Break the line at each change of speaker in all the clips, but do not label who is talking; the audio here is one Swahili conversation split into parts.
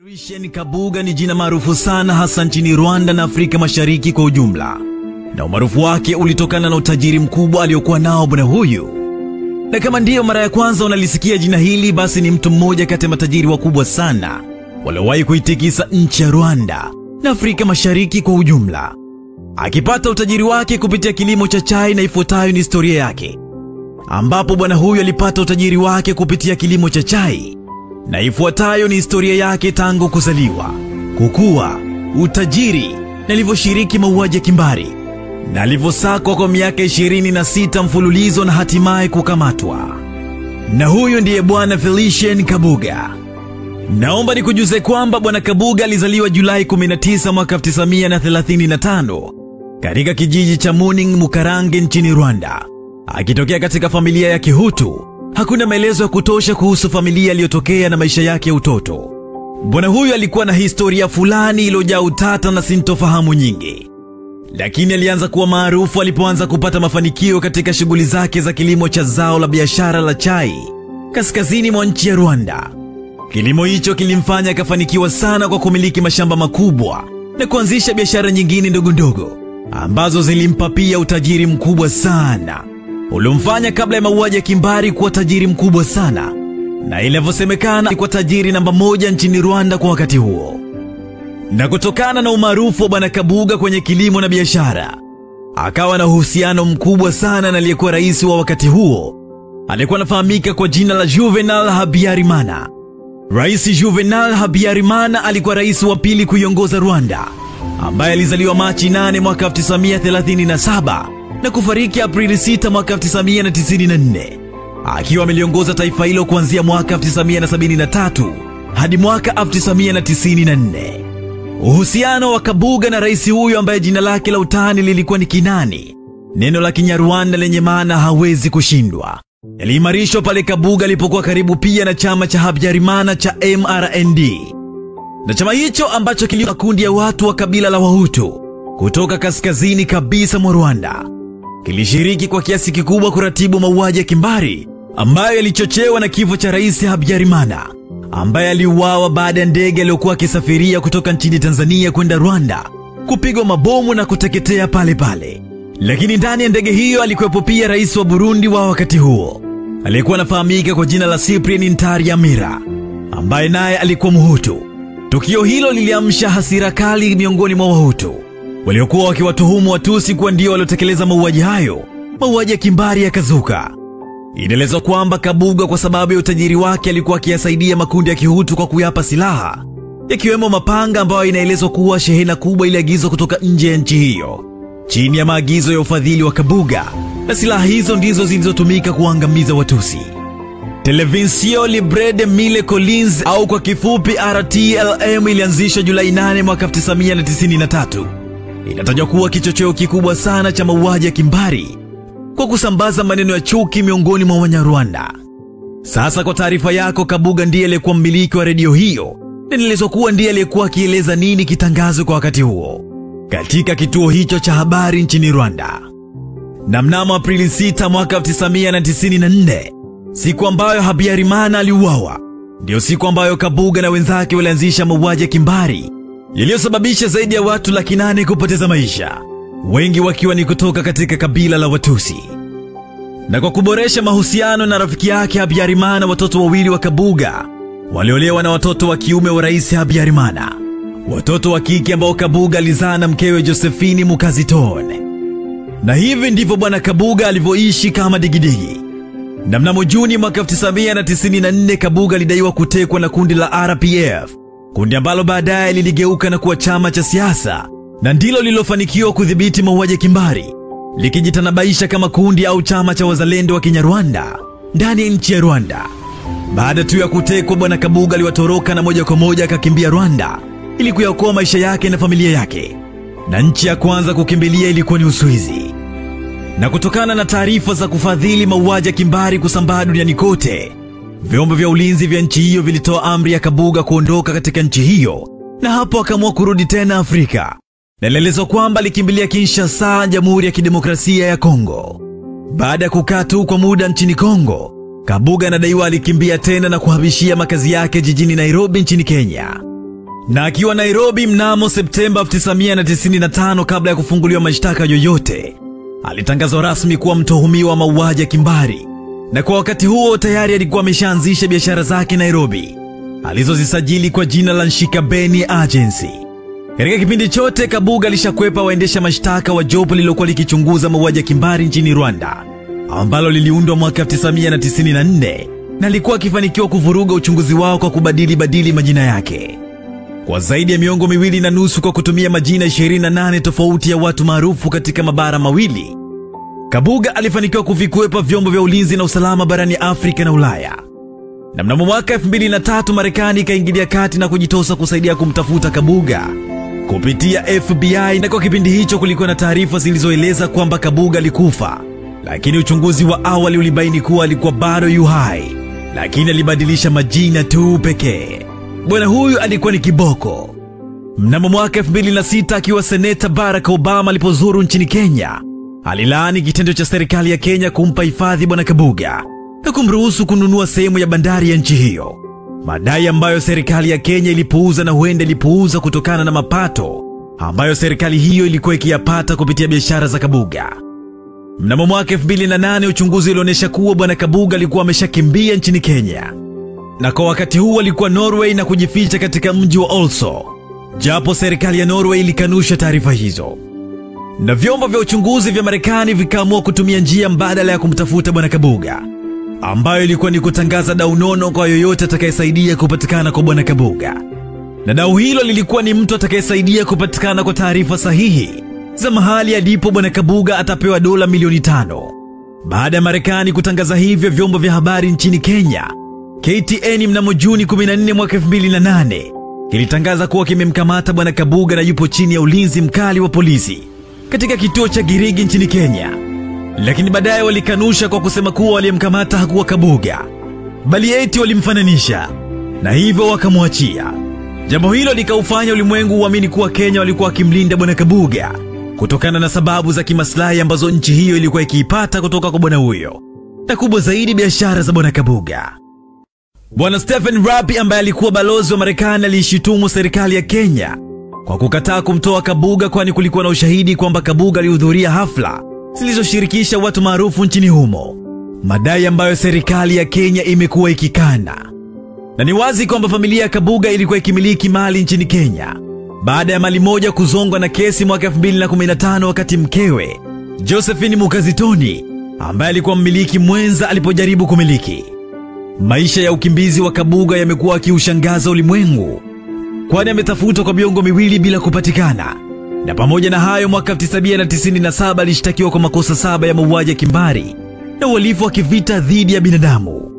Felicien Kabuga ni jina maarufu sana hasa nchini Rwanda na Afrika Mashariki kwa ujumla. Na umaarufu wake ulitokana na utajiri mkubwa aliokuwa nao bwana huyu. Na kama ndiyo mara ya kwanza unalisikia jina hili, basi ni mtu mmoja kati ya matajiri wakubwa sana waliowahi kuitikisa nchi ya Rwanda na Afrika Mashariki kwa ujumla. Akipata utajiri wake kupitia kilimo cha chai, na ifuatayo ni historia yake. Ambapo bwana huyu alipata utajiri wake kupitia kilimo cha chai. Na ifuatayo ni historia yake tangu kuzaliwa, kukua, utajiri, na alivyoshiriki mauaji ya kimbari, na alivyosakwa kwa miaka 26 mfululizo na hatimaye kukamatwa. Na huyu ndiye bwana Felicien Kabuga. Naomba nikujuze kwamba bwana Kabuga alizaliwa Julai 19 mwaka 1935 katika kijiji cha Muning Mukarange nchini Rwanda. Akitokea katika familia ya Kihutu, hakuna maelezo ya kutosha kuhusu familia aliyotokea na maisha yake ya utoto. Bwana huyu alikuwa na historia fulani iliyojaa utata na sintofahamu nyingi. Lakini alianza kuwa maarufu alipoanza kupata mafanikio katika shughuli zake za kilimo cha zao la biashara la chai kaskazini mwa nchi ya Rwanda. Kilimo hicho kilimfanya akafanikiwa sana kwa kumiliki mashamba makubwa na kuanzisha biashara nyingine ndogo ndogo ambazo zilimpa pia utajiri mkubwa sana, uliomfanya kabla ya mauaji ya kimbari kuwa tajiri mkubwa sana, na inavyosemekana alikuwa tajiri namba 1 nchini Rwanda kwa wakati huo. Na kutokana na umaarufu wa bwana Kabuga kwenye kilimo na biashara, akawa na uhusiano mkubwa sana na aliyekuwa rais wa wakati huo. Alikuwa anafahamika kwa jina la Juvenal Habyarimana. Rais Juvenal Habyarimana alikuwa rais wa pili kuiongoza Rwanda, ambaye alizaliwa Machi 8 mwaka 1937 na kufariki Aprili 6 mwaka 1994, akiwa ameliongoza taifa hilo kuanzia mwaka 1973 hadi mwaka 1994. Uhusiano wa Kabuga na rais huyo, ambaye jina lake la utani lilikuwa ni Kinani, neno la Kinyarwanda lenye maana hawezi kushindwa, yaliimarishwa pale Kabuga alipokuwa karibu pia na chama cha Habyarimana cha MRND. Na chama hicho ambacho kilikuwa kundi ya watu wa kabila la Wahutu kutoka kaskazini kabisa mwa Rwanda, kilishiriki kwa kiasi kikubwa kuratibu mauaji ya kimbari ambayo yalichochewa na kifo cha rais Habyarimana, ambaye aliuawa baada ya ndege aliyokuwa akisafiria kutoka nchini Tanzania kwenda Rwanda kupigwa mabomu na kuteketea pale pale. Lakini ndani ya ndege hiyo alikuwepo pia rais wa Burundi wa wakati huo, aliyekuwa anafahamika kwa jina la Cyprien Ntaryamira, ambaye naye alikuwa Mhutu. Tukio hilo liliamsha hasira kali miongoni mwa Wahutu waliokuwa wakiwatuhumu Watusi kuwa ndio waliotekeleza mauaji hayo. Mauaji ya kimbari yakazuka. Inaelezwa kwamba Kabuga, kwa sababu ya utajiri wake, alikuwa akiyasaidia makundi ya Kihutu kwa kuyapa silaha, yakiwemo mapanga ambayo inaelezwa kuwa shehena kubwa iliagizwa kutoka nje ya nchi hiyo chini ya maagizo ya ufadhili wa Kabuga, na silaha hizo ndizo zilizotumika kuangamiza Watusi. Television Libre de Mille Collines au kwa kifupi RTLM ilianzishwa Julai 8 mwaka 1993. Inatajwa kuwa kichocheo kikubwa sana cha mauaji ya kimbari kwa kusambaza maneno ya chuki miongoni mwa Wanyarwanda. Sasa kwa taarifa yako, Kabuga ndiye aliyekuwa mmiliki wa redio hiyo, na inaelezwa kuwa ndiye aliyekuwa akieleza nini kitangazwe kwa wakati huo katika kituo hicho cha habari nchini Rwanda. Na mnamo Aprili 6 mwaka 1994, siku ambayo Habyarimana aliuawa, ndio siku ambayo Kabuga na wenzake walianzisha mauaji ya kimbari yaliyosababisha zaidi ya watu 800,000 kupoteza maisha, wengi wakiwa ni kutoka katika kabila la Watusi. Na kwa kuboresha mahusiano na rafiki yake Habyarimana, watoto wawili wa Kabuga waliolewa na watoto wa kiume wa rais Habyarimana, watoto wa kike ambao Kabuga alizaa na mkewe Josephine Mukazitone. Na hivi ndivyo bwana Kabuga alivyoishi kama digidigi. Na mnamo Juni mwaka 1994, Kabuga alidaiwa kutekwa na kundi la RPF, kundi ambalo baadaye liligeuka na kuwa chama cha siasa, na ndilo lililofanikiwa kudhibiti mauaji ya kimbari, likijitanabaisha kama kundi au chama cha wazalendo wa Kinyarwanda ndani ya nchi ya Rwanda. Baada tu ya kutekwa, bwana Kabuga aliwatoroka na moja kwa moja akakimbia Rwanda ili kuyaokoa maisha yake na familia yake, na nchi ya kwanza kukimbilia ilikuwa ni Uswizi. Na kutokana na taarifa za kufadhili mauaji ya kimbari kusambaa duniani kote, vyombo vya ulinzi vya nchi hiyo vilitoa amri ya Kabuga kuondoka katika nchi hiyo, na hapo akaamua kurudi tena Afrika. Na inaelezwa kwamba alikimbilia Kinshasa, Jamhuri ya Kidemokrasia ya Kongo. Baada ya kukaa tu kwa muda nchini Kongo, Kabuga anadaiwa alikimbia tena na kuhamishia makazi yake jijini Nairobi nchini Kenya. Na akiwa Nairobi mnamo Septemba 1995, kabla ya kufunguliwa mashtaka yoyote, alitangazwa rasmi kuwa mtuhumiwa wa mauaji ya kimbari. Na kwa wakati huo tayari alikuwa ameshaanzisha biashara zake Nairobi, alizozisajili kwa jina la Nshikabeni Agency. Katika kipindi chote Kabuga alishakwepa waendesha mashtaka wa jopo lililokuwa likichunguza mauaji ya kimbari nchini Rwanda, ambalo liliundwa mwaka 1994, na alikuwa akifanikiwa kuvuruga uchunguzi wao kwa kubadili majina yake kwa zaidi ya miongo miwili na nusu kwa kutumia majina 28 tofauti ya watu maarufu katika mabara mawili. Kabuga alifanikiwa kuvikwepa vyombo vya ulinzi na usalama barani Afrika na Ulaya. Na mnamo mwaka 2003 Marekani ikaingilia kati na kujitosa kusaidia kumtafuta Kabuga kupitia FBI, na kwa kipindi hicho kulikuwa na taarifa zilizoeleza kwamba Kabuga alikufa, lakini uchunguzi wa awali ulibaini kuwa alikuwa bado yu hai, lakini alibadilisha majina tu pekee. Bwana huyu alikuwa ni kiboko. Mnamo mwaka 2006 akiwa Seneta Barack Obama alipozuru nchini Kenya, alilaani kitendo cha serikali ya Kenya kumpa hifadhi Bwana Kabuga na kumruhusu kununua sehemu ya bandari ya nchi hiyo, madai ambayo serikali ya Kenya ilipuuza, na huenda ilipuuza kutokana na mapato ambayo serikali hiyo ilikuwa ikiyapata kupitia biashara za Kabuga. Mnamo mwaka 2008 uchunguzi ulionyesha kuwa Bwana Kabuga alikuwa ameshakimbia nchini Kenya, na kwa wakati huu alikuwa Norway na kujificha katika mji wa Oslo, japo serikali ya Norway ilikanusha taarifa hizo. Na vyombo vya uchunguzi vya Marekani vikaamua kutumia njia mbadala ya kumtafuta Bwana Kabuga, ambayo ilikuwa ni kutangaza dau nono kwa yoyote atakayesaidia kupatikana kwa Bwana Kabuga. Na dau hilo lilikuwa ni mtu atakayesaidia kupatikana kwa taarifa sahihi za mahali alipo Bwana Kabuga atapewa dola milioni 5. Baada ya Marekani kutangaza hivyo, vyombo vya habari nchini Kenya, KTN, mnamo Juni 14 mwaka 2008 kilitangaza kuwa kimemkamata Bwana Kabuga na yupo chini ya ulinzi mkali wa polisi katika kituo cha Girigi nchini Kenya. Lakini baadaye walikanusha kwa kusema kuwa waliyemkamata hakuwa Kabuga, bali eti walimfananisha, na hivyo wakamwachia. Jambo hilo likaufanya ulimwengu uamini kuwa Kenya walikuwa wakimlinda Bwana Kabuga kutokana na sababu za kimaslahi ambazo nchi hiyo ilikuwa ikiipata kutoka kwa bwana huyo, na kubwa zaidi biashara za Bwana Kabuga. Bwana Stephen Rapi, ambaye alikuwa balozi wa Marekani, aliishutumu serikali ya Kenya kwa kukataa kumtoa Kabuga, kwani kulikuwa na ushahidi kwamba Kabuga alihudhuria hafla zilizoshirikisha watu maarufu nchini humo, madai ambayo serikali ya Kenya imekuwa ikikana. Na ni wazi kwamba familia ya Kabuga ilikuwa ikimiliki mali nchini Kenya baada ya mali moja kuzongwa na kesi mwaka 2015, wakati mkewe Josephine Mukazitoni, ambaye alikuwa mmiliki mwenza, alipojaribu kumiliki. Maisha ya ukimbizi wa Kabuga yamekuwa akiushangaza ulimwengu, kwani ametafutwa kwa miongo miwili bila kupatikana. Na pamoja na hayo, mwaka 1997 alishtakiwa kwa makosa 7 ya mauaji ya kimbari na uhalifu wa kivita dhidi ya binadamu.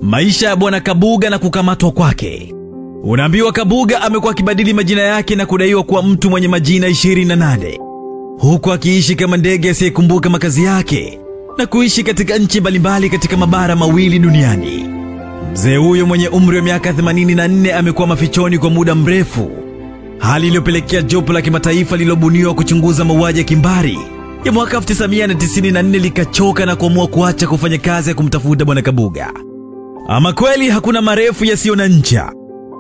Maisha ya Bwana Kabuga na kukamatwa kwake. Unaambiwa Kabuga amekuwa akibadili majina yake na kudaiwa kuwa mtu mwenye majina 28, huku akiishi kama ndege asiyekumbuka makazi yake na kuishi katika nchi mbalimbali katika mabara mawili duniani. Mzee huyo mwenye umri wa miaka 84 amekuwa mafichoni kwa muda mrefu, hali iliyopelekea jopo la kimataifa lililobuniwa kuchunguza mauaji ya kimbari ya mwaka 1994 likachoka na kuamua kuacha kufanya kazi ya kumtafuta Bwana Kabuga. Ama kweli hakuna marefu yasiyo na ncha.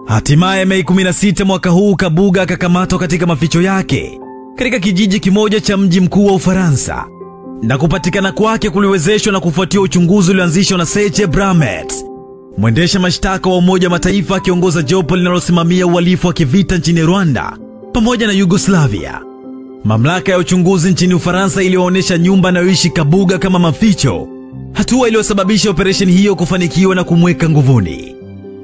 Hatimaye Mei 16 mwaka huu, Kabuga akakamatwa katika maficho yake katika kijiji kimoja cha mji mkuu wa Ufaransa, na kupatikana kwake kuliwezeshwa na kufuatia uchunguzi ulioanzishwa na Serge Bramet, mwendesha mashtaka wa Umoja wa Mataifa akiongoza jopo linalosimamia uhalifu wa kivita nchini Rwanda pamoja na Yugoslavia. Mamlaka ya uchunguzi nchini Ufaransa ilionyesha nyumba anayoishi Kabuga kama maficho, hatua iliyosababisha operesheni hiyo kufanikiwa na kumweka nguvuni.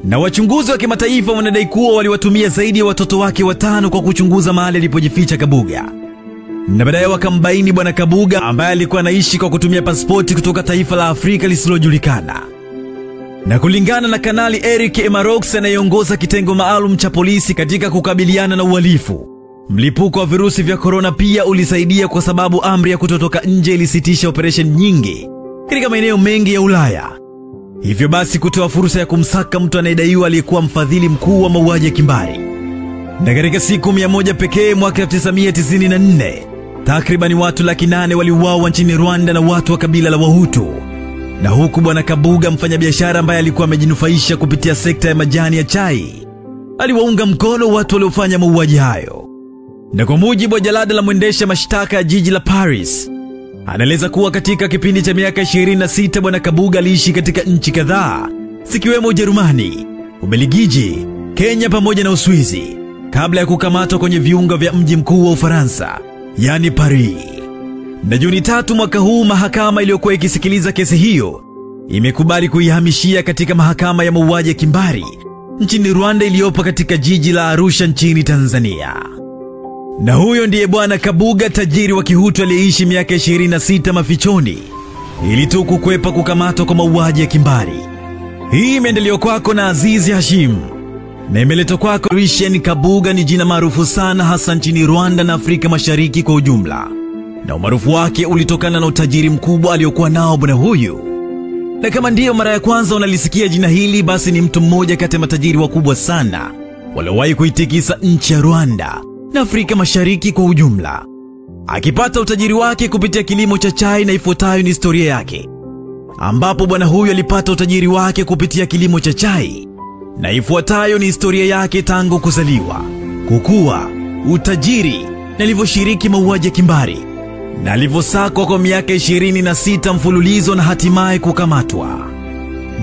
Na wachunguzi wa kimataifa wanadai kuwa waliwatumia zaidi ya watoto wake 5 kwa kuchunguza mahali alipojificha Kabuga. Na baadaye wakambaini Bwana Kabuga, ambaye alikuwa anaishi kwa kutumia pasipoti kutoka taifa la Afrika lisilojulikana. Na kulingana na Kanali Eric Emarox, anayeongoza kitengo maalum cha polisi katika kukabiliana na uhalifu, mlipuko wa virusi vya korona pia ulisaidia, kwa sababu amri ya kutotoka nje ilisitisha operesheni nyingi katika maeneo mengi ya Ulaya. Hivyo basi kutoa fursa ya kumsaka mtu anayedaiwa aliyekuwa mfadhili mkuu wa mauaji ya kimbari. Na katika siku 100 pekee mwaka 1994, takriban watu 800,000 waliuawa nchini Rwanda na watu wa kabila la Wahutu. Na huku Bwana Kabuga, mfanyabiashara ambaye alikuwa amejinufaisha kupitia sekta ya majani ya chai, aliwaunga mkono watu waliofanya mauaji hayo. Na kwa mujibu wa jalada la mwendesha mashtaka ya jiji la Paris, anaeleza kuwa katika kipindi cha miaka 26 Bwana Kabuga aliishi katika nchi kadhaa zikiwemo Ujerumani, Ubelgiji, Kenya pamoja na Uswizi kabla ya kukamatwa kwenye viunga vya mji mkuu wa Ufaransa, yani Paris. Na Juni 3 mwaka huu, mahakama iliyokuwa ikisikiliza kesi hiyo imekubali kuihamishia katika mahakama ya mauaji ya kimbari nchini Rwanda iliyopo katika jiji la Arusha nchini Tanzania. Na huyo ndiye Bwana Kabuga, tajiri wa Kihutu aliyeishi miaka 26 mafichoni ili tu kukwepa kukamatwa kwa mauaji ya kimbari. Hii imeendelewa kwako na Azizi Hashim na imeletwa kwako. Christian Kabuga ni jina maarufu sana hasa nchini Rwanda na Afrika Mashariki kwa ujumla, na umaarufu wake ulitokana na utajiri mkubwa aliokuwa nao bwana huyu. Na kama ndiyo mara ya kwanza unalisikia jina hili, basi ni mtu mmoja kati ya matajiri wakubwa sana waliowahi kuitikisa nchi ya Rwanda na Afrika Mashariki kwa ujumla, akipata utajiri wake kupitia kilimo cha chai. Na ifuatayo ni historia yake, ambapo bwana huyu alipata utajiri wake kupitia kilimo cha chai. Na ifuatayo ni historia yake tangu kuzaliwa, kukua, utajiri na alivyoshiriki mauaji ya kimbari na alivyosakwa kwa miaka 26 mfululizo na hatimaye kukamatwa.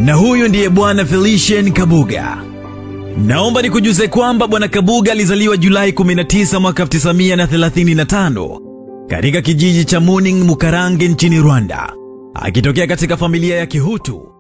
Na huyu ndiye Bwana Felician Kabuga. Naomba nikujuze kwamba Bwana Kabuga alizaliwa Julai 19 mwaka 1935 katika kijiji cha Muning Mukarange nchini Rwanda, akitokea katika familia ya Kihutu.